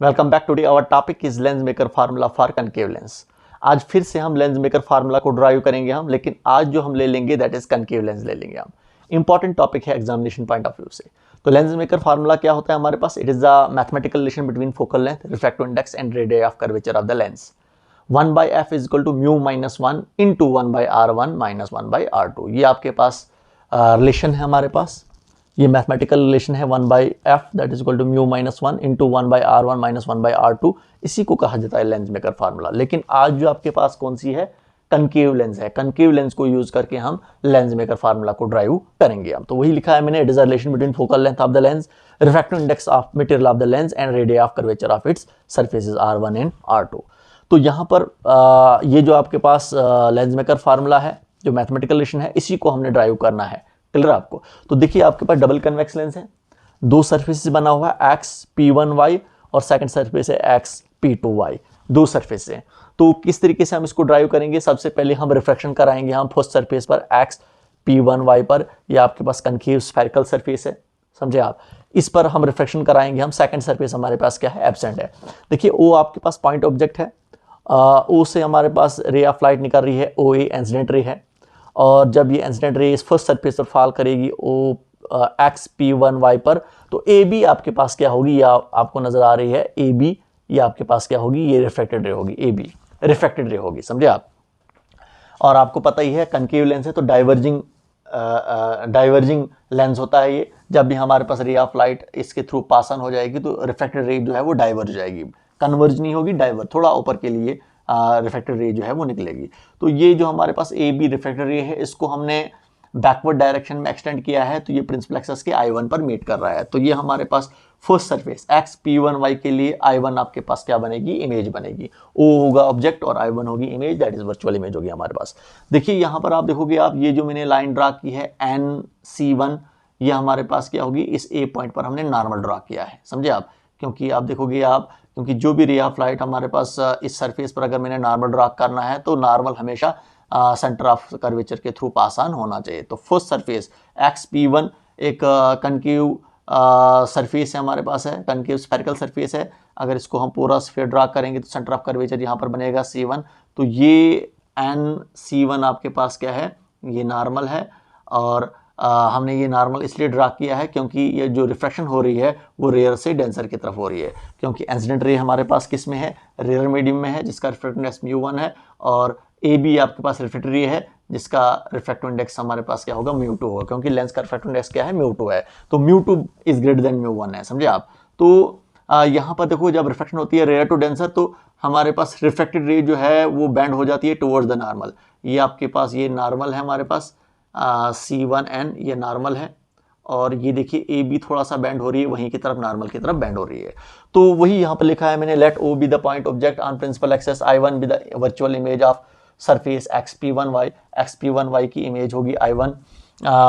Welcome back. Today our topic is lens maker formula for concave lens. आज फिर से हम लेंस मेकर फार्मूला को ड्राइव करेंगे हम, लेकिन आज जो हम ले लेंगे दैट इज कनकेव लेंस ले लेंगे हम। इंपॉर्टेंट टॉपिक है एग्जामिनेशन पॉइंट ऑफ व्यू से। तो लेंस मेकर फार्मूला क्या होता है हमारे पास? It is the mathematical relation between focal length, refractive index and radius of curvature of the lens. 1/f is equal to mu minus 1 into 1/r1 minus 1/r2। ये आपके पास relation है हमारे पास। ये मैथमेटिकल रिलेशन है 1/f that is equal to mu minus 1 into 1/r1 minus 1/r2। इसी को कहा जाता है लेंस मेकर फार्मूला। लेकिन आज जो आपके पास कौन सी है? कनकेव लेंस है। कनकेव लेंस को यूज करके हम लेंस मेकर फार्मूला को ड्राइव करेंगे हम। तो वही लिखा है मैंने, it is a relation between focal length of the lens, refractive index of material of the lens and radius of curvature of its surfaces r1 and r2। तो यहाँ पर ये जो आपके पास लेंस मेकर फार्मूला है, जो मैथमेटिकल रिलेशन है, इसी को हमने ड्राइव करना है। क्लियर आपको? तो देखिए आपके पास डबल कन्वेक्स लेंस है, दो सरफेस बना हुआ है x p1y और सेकंड सरफेस है x p2y। दो सरफेस हैं। तो किस तरीके से हम इसको ड्राइव करेंगे? सबसे पहले हम रिफ्लेक्शन कराएंगे हम फर्स्ट सरफेस पर x p1y पर। ये आपके पास कनकेव स्फेरिकल सरफेस है, समझे आप? इस पर हम रिफ्लेक्शन कराएंगे हम। सेकंड सरफेस हमारे पास क्या है? एब्सेंट है। देखिए ओ आपके पास पॉइंट ऑब्जेक्ट है, ओ से हमारे पास रे ऑफ लाइट निकल रही है, ओ ए इंसिडेंट रे है। और जब ये इंसिडेंट रे इस फर्स्ट सरफेस पर फॉल करेगी ओ एक्स p1y पर, तो ए बी आपके पास क्या होगी? या आपको नजर आ रही है ए बी, ये आपके पास क्या होगी? ये रिफ्लेक्टेड रे होगी, ए बी रिफ्लेक्टेड रे होगी, समझे आप? और आपको पता ही है कनकेव लेंस है तो डाइवर्जिंग लेंस होता है ये। जब भी हमारे पास रे ऑफ लाइट इसके थ्रू पास ऑन हो जाएगी तो रिफ्लेक्टेड रे जो है वो डाइवर्ज हो जाएगी, कन्वर्ज नहीं होगी, डाइवर्ज, थोड़ा ऊपर के लिए रिफ्लेक्टेड रे जो है वो निकलेगी। तो ये जो हमारे पास ए बी रिफ्लेक्टेड रे है, इसको हमने बैकवर्ड डायरेक्शन में एक्सटेंड किया है, तो ये प्रिंसिपल एक्सिस के I1 पर मीट कर रहा है। तो ये हमारे पास फर्स्ट सरफेस x p1y के लिए I1 आपके पास क्या बनेगी? इमेज बनेगी। O होगा ऑब्जेक्ट और I1 होगी image, that is virtual image होगी हमारे पास। देखिए यहाँ पर आप देखोगे, आप ये जो मैंने लाइन ड्रा की है NC1, ये हमारे पास क्या होगी? इस A पॉइंट पर हमने नॉर्मल ड्रा किया है, समझे आप? क्योंकि आप देखोगे क्योंकि जो भी रे ऑफ लाइट हमारे पास इस सरफेस पर अगर मैंने नॉर्मल ड्रा करना है तो नॉर्मल हमेशा सेंटर ऑफ कर्वेचर के थ्रू पास ऑन होना चाहिए। तो फर्स्ट सरफेस एक्स p1 एक कनकेव सरफेस है हमारे पास, है कनकेव स्फेरिकल सरफेस है। अगर इसको हम पूरा स्फीयर ड्रा करेंगे तो सेंटर ऑफ कर्वेचर यहाँ पर बनेगा C1। तो ये NC1 आपके पास क्या है? ये नॉर्मल है। और हमने ये नॉर्मल इसलिए ड्रा किया है क्योंकि ये जो रिफ्रैक्शन हो रही है वो रेयर से डेंसर की तरफ हो रही है। क्योंकि इंसिडेंट रे हमारे पास किस में है? रेयर मीडियम में है, जिसका रिफ्रैक्टिव इंडेक्स μ1 है। और ए बी आपके पास रिफ्रैक्टिव रे है, जिसका रिफ्रैक्टिव इंडेक्स हमारे पास क्या होगा? μ2 होगा, क्योंकि लेंस का रिफ्रैक्टिव इंडेक्स क्या है? μ2 है। तो μ2 इज ग्रेटर देन μ1 है, समझे आप? तो यहाँ पर देखो, जब रिफ्रैक्शन होती है रेयर टू डेंसर तो हमारे पास रिफ्रैक्टेड रे जो है वो बैंड हो जाती है टुवर्ड्स द नॉर्मल। ये आपके पास ये नॉर्मल है हमारे पास C1n, ये नॉर्मल है। और ये देखिए ए बी थोड़ा सा बैंड हो रही है वहीं की तरफ, नॉर्मल की तरफ बैंड हो रही है। तो वही यहाँ पर लिखा है मैंने, let O be the point object on principal axis, I1 be the virtual image of surface x p1y की इमेज होगी I1।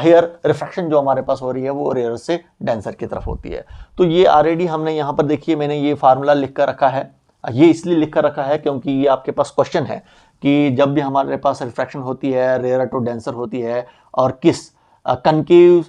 हेयर रिफ्रैक्शन जो हमारे पास हो रही है वो रेयर से डेंसर की तरफ होती है। तो ये ऑलरेडी हमने यहाँ पर देखिए मैंने ये फार्मूला लिख कर रखा है। ये इसलिए लिख कर रखा है क्योंकि ये आपके पास क्वेश्चन है कि जब भी हमारे पास रिफ्रैक्शन होती है रेयर टू डेंसर होती है और किस कनकेव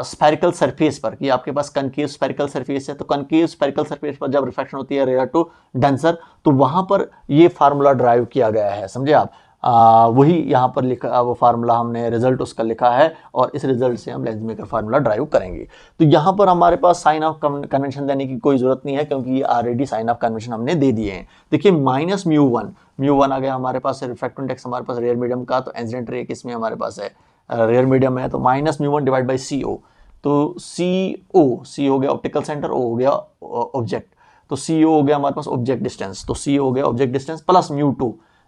स्फेरिकल सरफेस पर, कि आपके पास कनकेव स्फेरिकल सरफेस है, तो कनकेव स्फेरिकल सरफेस पर जब रिफ्रैक्शन होती है रेयर टू डेंसर तो वहां पर ये फार्मूला ड्राइव किया गया है, समझे आप? वही यहाँ पर लिखा, वो फार्मूला हमने रिजल्ट उसका लिखा है और इस रिजल्ट से हम लेंस मेकर फार्मूला ड्राइव करेंगे। तो यहाँ पर हमारे पास साइन ऑफ कन्वेंशन देने की कोई जरूरत नहीं है, क्योंकि ये ऑलरेडी साइन ऑफ कन्वेंशन हमने दे दिए हैं। देखिए माइनस μ1 आ गया हमारे पास, रिफ्रैक्टिव इंडेक्स हमारे पास रेयर मीडियम का, तो इंसिडेंट रे किसमें हमारे पास है? रेयर मीडियम है। तो माइनस μ1 डिवाइड बाई CO। तो C हो गया ऑप्टिकल सेंटर, O हो गया ऑब्जेक्ट, तो CO हो गया हमारे पास ऑब्जेक्ट डिस्टेंस, तो C हो गया ऑब्जेक्ट डिस्टेंस प्लस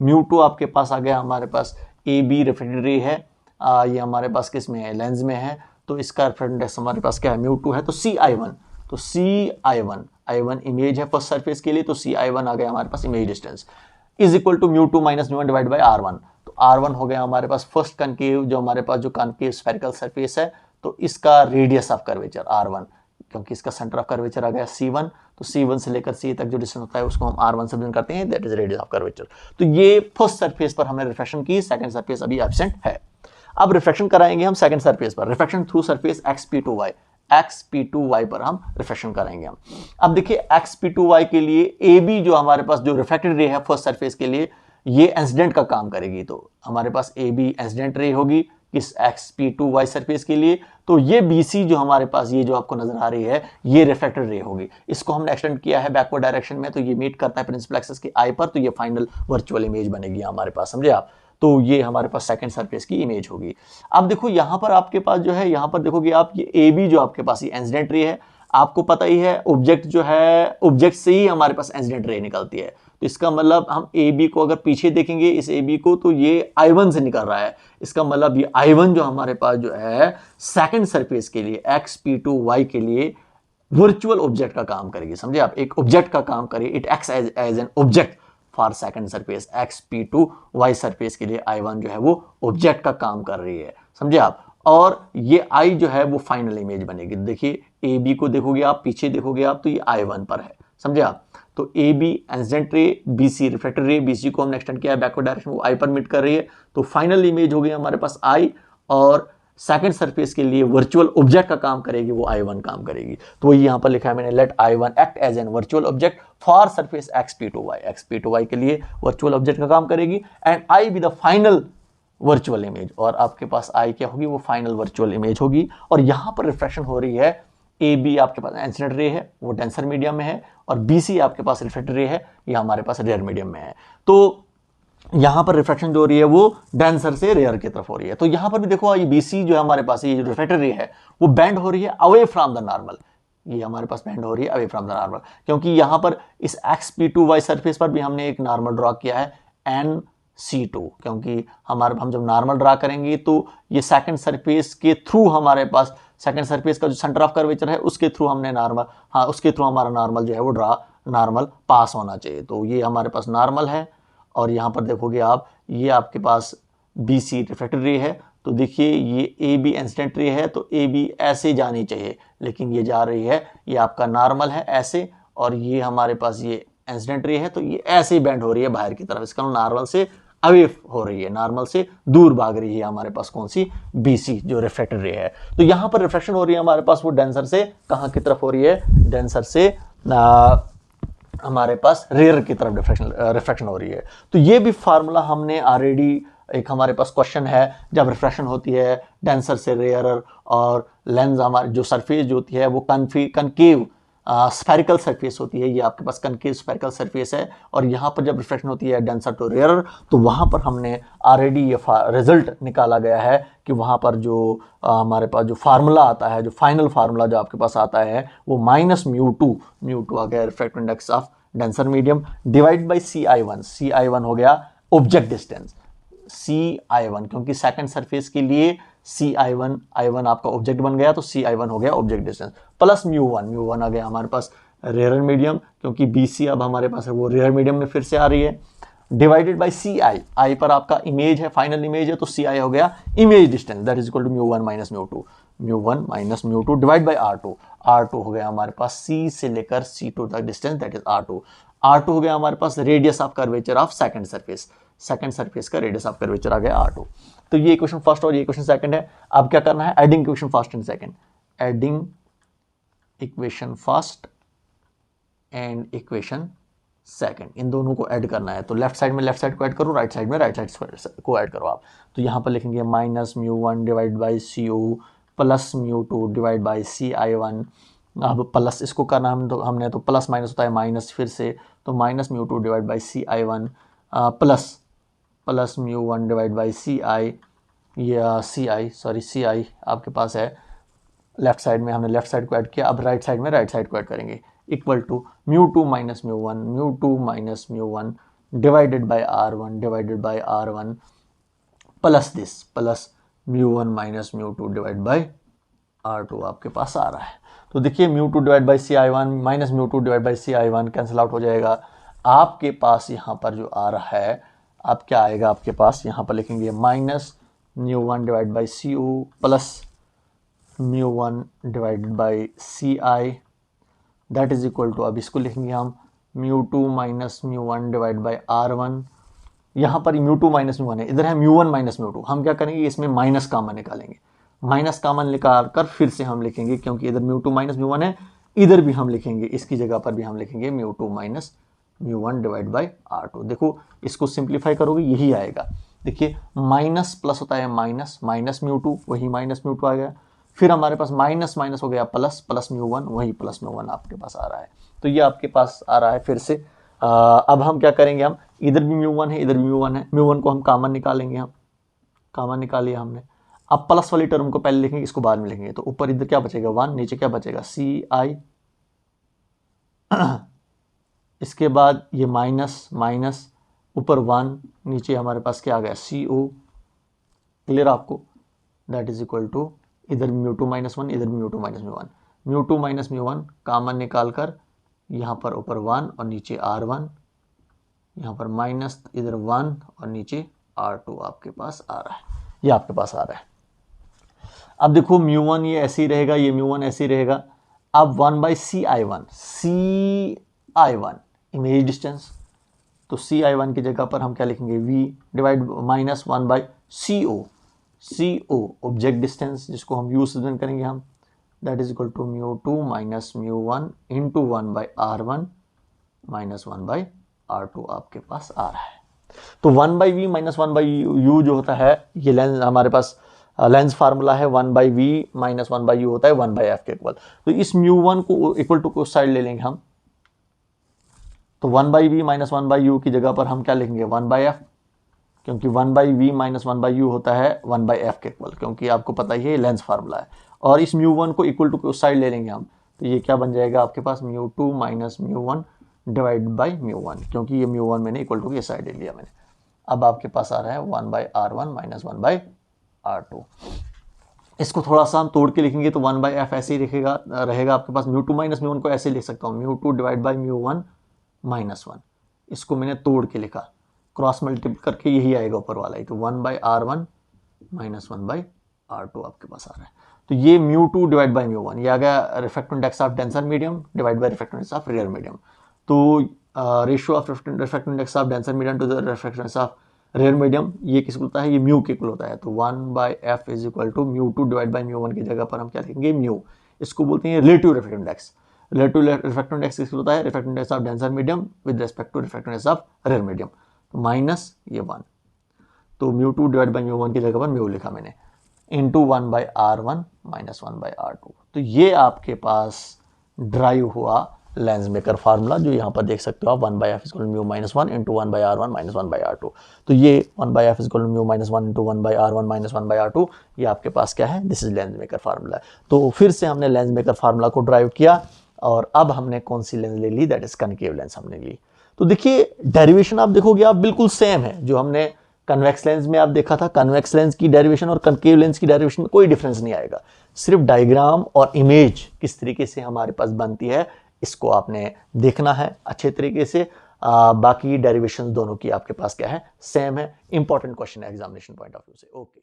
μ2 आपके पास आ गया हमारे पास ए बी रिफ्रैक्टेड रे है। ये हमारे पास किस में है? लेंस में है। तो इसका रिफ्रैक्टिव इंडेक्स हमारे पास क्या है? μ2 है। तो CI1, तो CI1 इमेज है फर्स्ट सरफेस के लिए, तो CI1 आ गया हमारे पास image distance is equal to μ2 minus μ1 divide by R1। तो R1 हो गया हमारे पास फर्स्ट कनकेव, जो हमारे पास जो कनकेव स्फेरिकल सरफेस है, तो इसका रेडियस ऑफ कर्वेचर R1, क्योंकि इसका सेंटर ऑफ कर्वेचर आ गया C1, तो C1 से लेकर C तक जो डिस्टेंस होता है उसको हम R1 से रिप्रेजेंट करते हैं, that is radius of curvature. तो ये फर्स्ट सरफेस पर हमने रिफ्रैक्शन की, सेकंड सरफेस अभी एब्सेंट है। अब रिफ्रैक्शन कराएंगे हम सेकंड सरफेस पर, refraction through surface x p2y। xp2y पर हम रिफ्लेक्शन करेंगे हम। अब देखिए xp2y के लिए ए बी जो हमारे पास जो रिफ्लेक्टेड रे है फर्स्ट सरफेस के लिए, ये इंसिडेंट का काम करेगी। तो हमारे पास ए बी इंसिडेंट रे होगी किस xp2y सरफेस के लिए, तो ये bc जो हमारे पास ये जो आपको नजर आ रही है ये रिफ्लेक्टेड रे होगी। इसको हमने एक्सटेंड किया है बैकवर्ड डायरेक्शन में, तो ये मीट करता है प्रिंसिपल एक्सिस की आई पर, तो ये फाइनल वर्चुअल इमेज बनेगी हमारे पास, समझे आप। तो ये हमारे पास सेकंड सरफेस की इमेज होगी। अब देखो यहां पर आपके पास जो है, यहां पर देखोगे आप ये ए बी जो आपके पास ये इंसिडेंट रे है, आपको पता ही है ऑब्जेक्ट जो है ऑब्जेक्ट से ही हमारे पास इंसिडेंट रे निकलती है। तो इसका मतलब हम ए बी को अगर पीछे देखेंगे इस ए बी को, तो ये I1 से निकल रहा है। इसका मतलब ये I1 जो हमारे पास जो है सेकंड सरफेस के लिए xp2y के लिए वर्चुअल ऑब्जेक्ट का काम करेगी, समझे आप। एक ऑब्जेक्ट का काम करेगी, it acts as an object for second surface xp2y surface के लिए I1 जो है वो ऑब्जेक्ट का काम कर रही है, समझे आप। और ये I जो है वो फाइनल इमेज बनेगी। देखिए ए बी को देखोगे आप, पीछे देखोगे आप, तो ये I1 पर है, समझे आप। तो A B incident ray, B C reflected ray, B C को हमने एक्सटेंड किया है बैकवर्ड डायरेक्शन, वो आई पर मीट कर रही है। तो फाइनल इमेज हो गई हमारे पास आई, और सेकंड सरफेस के लिए वर्चुअल ऑब्जेक्ट का काम करेगी वो I1 काम करेगी। तो वही यहां पर लिखा है मैंने, let I1 act as an virtual object for surface xp2y के लिए वर्चुअल ऑब्जेक्ट का काम करेगी, and I be the final virtual image. और आपके पास I क्या होगी, वो फाइनल वर्चुअल इमेज होगी। और यहां पर रिफ्लेक्शन हो रही है, ए बी आपके पास इंसिडेंट रे है वो डेंसर मीडियम में है, और बी सी आपके पास रिफ्लेक्टेड रे है, ये हमारे पास रेयर मीडियम में है। तो यहां पर रिफ्लेक्शन जो हो रही है वो डेंसर से रेयर की तरफ हो रही है। तो यहां पर भी देखो ये बीसी जो है हमारे पास, ये जो रिफ्लेक्टेड रे है वो बेंड हो रही है अवे फ्रॉम द नॉर्मल। ये हमारे पास बेंड हो रही है अवे फ्रॉम द नॉर्मल, क्योंकि यहां पर इस xp2y सरफेस पर भी हमने एक नॉर्मल ड्रॉ किया है nc2, क्योंकि हम जब नॉर्मल ड्रॉ करेंगे तो ये सेकंड सरफेस के थ्रू हमारे पास, सेकंड सरफेस का जो सेंटर ऑफ कर्वेचर है उसके थ्रू हमने नॉर्मल, हाँ उसके थ्रू हमारा नॉर्मल जो है वो नॉर्मल पास होना चाहिए। तो ये हमारे पास नॉर्मल है, और यहाँ पर देखोगे आप ये आपके पास बी सी रिफ्लेक्टेड रे है। तो देखिए ये ए बी इंसिडेंट रे है, तो ए बी ऐसे जानी चाहिए, लेकिन ये जा रही है, ये आपका नॉर्मल है ऐसे, और ये हमारे पास ये इंसिडेंट रे है, तो ये ऐसे ही बेंड हो रही है बाहर की तरफ। इसका नॉर्मल से अवे हो रही है, नॉर्मल से दूर भाग रही है हमारे पास कौन सी, बी सी जो रिफ्लेक्टेड रे है। तो यहाँ पर रिफ्लेक्शन हो रही है हमारे पास वो डेंसर से कहाँ की तरफ हो रही है, डेंसर से हमारे पास रेयर की तरफ रिफ्लेक्शन हो रही है। तो ये भी फार्मूला हमने ऑलरेडी, एक हमारे पास क्वेश्चन है, जब रिफ्लेक्शन होती है डेंसर से रेयर, और लेंस हमारी जो सरफेस जो होती है वो कनकेव स्फेरिकल सरफेस होती है, ये आपके पास कनकेव स्फेरिकल सरफेस है, और यहाँ पर जब रिफ्लेक्शन होती है डेंसर टू रेयर, तो वहाँ पर हमने ऑलरेडी ये रिजल्ट निकाला गया है कि वहाँ पर जो हमारे पास जो फार्मूला आता है, जो फाइनल फार्मूला जो आपके पास आता है वो -μ2 आ गया refractive index of denser medium, divide by CI1 हो गया ऑब्जेक्ट डिस्टेंस, CI1 क्योंकि सेकंड सरफेस के लिए I1 आपका ऑब्जेक्ट बन गया, तो CI1 हो गया ऑब्जेक्ट डिस्टेंस, प्लस μ1 आ गया हमारे पास रेयर मीडियम, क्योंकि BC अब हमारे पास है वो रेयर मीडियम में फिर से आ रही है, डिवाइडेड बाई CI, I पर आपका इमेज है, फाइनल इमेज है, तो CI हो गया image distance, that is equal to μ1 minus μ2 divide by R2 हो गया हमारे पास C से लेकर C2 तक डिस्टेंस, दैट इज R2 हो गया हमारे पास radius of curvature of second surface का रेडियस ऑफ कर्वेचर आ गया R2। तो ये इक्वेशन फर्स्ट और ये इक्वेशन सेकंड है। अब क्या करना है, adding equation first and second, adding equation first and equation second, इन दोनों को ऐड करना है। तो लेफ्ट साइड में लेफ्ट साइड को ऐड करो, राइट साइड में राइट साइड को ऐड करो आप। तो यहाँ पर लिखेंगे minus μ1 divide by CU plus μ2 divide by CI1। अब प्लस इसको करना हमने तो प्लस माइनस होता है माइनस फिर से, तो minus μ2 divide by CI1 plus μ1 divide by CI आपके पास है लेफ्ट साइड में, हमने लेफ्ट साइड को ऐड किया। अब राइट साइड में राइट साइड को ऐड करेंगे, equal to μ2 minus μ1 divided by R1 plus this plus μ1 minus μ2 divide by R2 आपके पास आ रहा है। तो देखिए μ2 divide by CI1 minus μ2 divide by CI1 cancel out हो जाएगा। आपके पास यहाँ पर जो आ रहा है, आप क्या आएगा आपके पास, यहाँ पर लिखेंगे minus μ1 divide by CU plus μ1 divided by CI, that is equal to, अब इसको लिखेंगे हम μ2 माइनस μ1 डिवाइड बाई R1। यहाँ पर μ2 माइनस μ1 है, इधर है μ1 माइनस μ2, हम क्या करेंगे इसमें माइनस कॉमन निकालेंगे, माइनस कॉमन निकाल कर फिर से हम लिखेंगे, क्योंकि इधर mu two minus mu one है, इधर भी हम लिखेंगे, इसकी जगह पर भी हम लिखेंगे mu two minus mu one divide by R two. देखो इसको सिंप्लीफाई करोगे यही आएगा। देखिए माइनस प्लस होता है माइनस, माइनस म्यू टू वही माइनस म्यू टू आ गया, फिर हमारे पास माइनस माइनस हो गया प्लस, प्लस म्यू वन वही प्लस म्यू वन आपके पास आ रहा है। तो ये आपके पास आ रहा है फिर से। अब हम क्या करेंगे, हम इधर भी म्यू वन है इधर भी म्यू वन है, म्यू वन को हम कॉमन निकालेंगे, हम कॉमन निकाल लिया हमने। अब प्लस वाली टर्म को पहले लिखेंगे, इसको बाद में लिखेंगे, तो ऊपर इधर क्या बचेगा वन, नीचे क्या बचेगा सी आई, इसके बाद ये माइनस माइनस, ऊपर वन, नीचे हमारे पास क्या आ गया सी ओ। क्लियर आपको? दैट इज इक्वल टू इधर म्यू टू माइनस वन इधर mu two minus mu one, mu two minus mu one common निकाल कर यहाँ पर ऊपर वन और नीचे आर वन, यहाँ पर माइनस इधर वन और नीचे आर टू आपके पास आ रहा है, ये आपके पास आ रहा है। अब देखो म्यू वन ये ऐसे ही रहेगा, ये म्यू वन ऐसे ही रहेगा। अब one by C I one, C I one image distance, तो सी आई वन की जगह पर हम क्या लिखेंगे V divide minus one by C O, C O object distance जिसको हम यू से करेंगे हम, that is equal to mu two minus mu one into one by R one minus one by R two आपके पास आ रहा है। तो one by V minus one by U जो होता है, ये लेंस हमारे पास लेंस फार्मूला है, one by V minus one by U होता है वन बाई एफ के इक्वल। तो इस म्यू वन को इक्वल टू को साइड ले लेंगे हम, तो one by V minus one by U की जगह पर हम क्या लिखेंगे वन बाई एफ, क्योंकि one by V minus one by U होता है वन बाई एफ के इक्वल, क्योंकि आपको पता ही है लेंस फार्मूला है। और इस म्यू वन को इक्वल टू उस साइड ले लेंगे हम, तो ये क्या बन जाएगा आपके पास mu two minus mu one divide by mu one, क्योंकि ये म्यू वन मैंने इक्वल टू के साइड ले लिया मैंने। अब आपके पास आ रहा है one by R one minus one by R two. इसको थोड़ा सा हम तोड़ के लिखेंगे तो वन बाई एफ ऐसे ही रहेगा आपके पास। Mu two minus mu one को ऐसे लिख सकता हूँ, mu two divide by mu one minus one, इसको मैंने तोड़ के लिखा, क्रॉस मल्टीप्लाई करके यही आएगा ऊपर वाला ही, तो one by R one minus one by R two आपके पास आ रहा है। तो ये mu two divide by mu one, ये आ गया refractive index of denser medium divide by refractive index of rarer medium. तो ratio of refractive index of denser medium to the refractive index of rarer medium ये किस होता है, ये mu के इक्वल होता है। तो one by F is equal to mu two divide by mu one की जगह पर हम क्या लिखेंगे म्यू, इसको बोलते हैं relative refractive index. Relative refractive index किस होता है, refractive index of denser medium with respect to refractive index of rarer medium, तो माइनस ये वन, तो mu two divide by mu one की जगह पर म्यू लिखा मैंने, into one by R one minus one by R two. तो ये आपके पास ड्राइव हुआ लेंस मेकर फार्मूला, जो यहाँ पर देख सकते हो आप, one by F equal mu minus one into one by R one minus one by R two. तो ये one by F equal mu minus one into one by R one minus one by R two, ये आपके पास क्या है, this is lens maker formula. तो फिर से हमने लेंस मेकर फार्मूला को ड्राइव किया, और अब हमने कौन सी लेंस ले ली, दैट इज कनकेव लेंस हमने ली। तो देखिए डेरिवेशन आप देखोगे आप बिल्कुल सेम है, जो हमने कन्वेक्स लेंस में आप देखा था, कन्वेक्स लेंस की डेरिवेशन और कनकेव लेंस की डेरिवेशन में कोई डिफरेंस नहीं आएगा, सिर्फ डायग्राम और इमेज किस तरीके से हमारे पास बनती है इसको आपने देखना है अच्छे तरीके से। बाकी डेरिवेशन दोनों की आपके पास क्या है, सेम है। इंपॉर्टेंट क्वेश्चन है एग्जामिनेशन पॉइंट ऑफ व्यू से। ओके।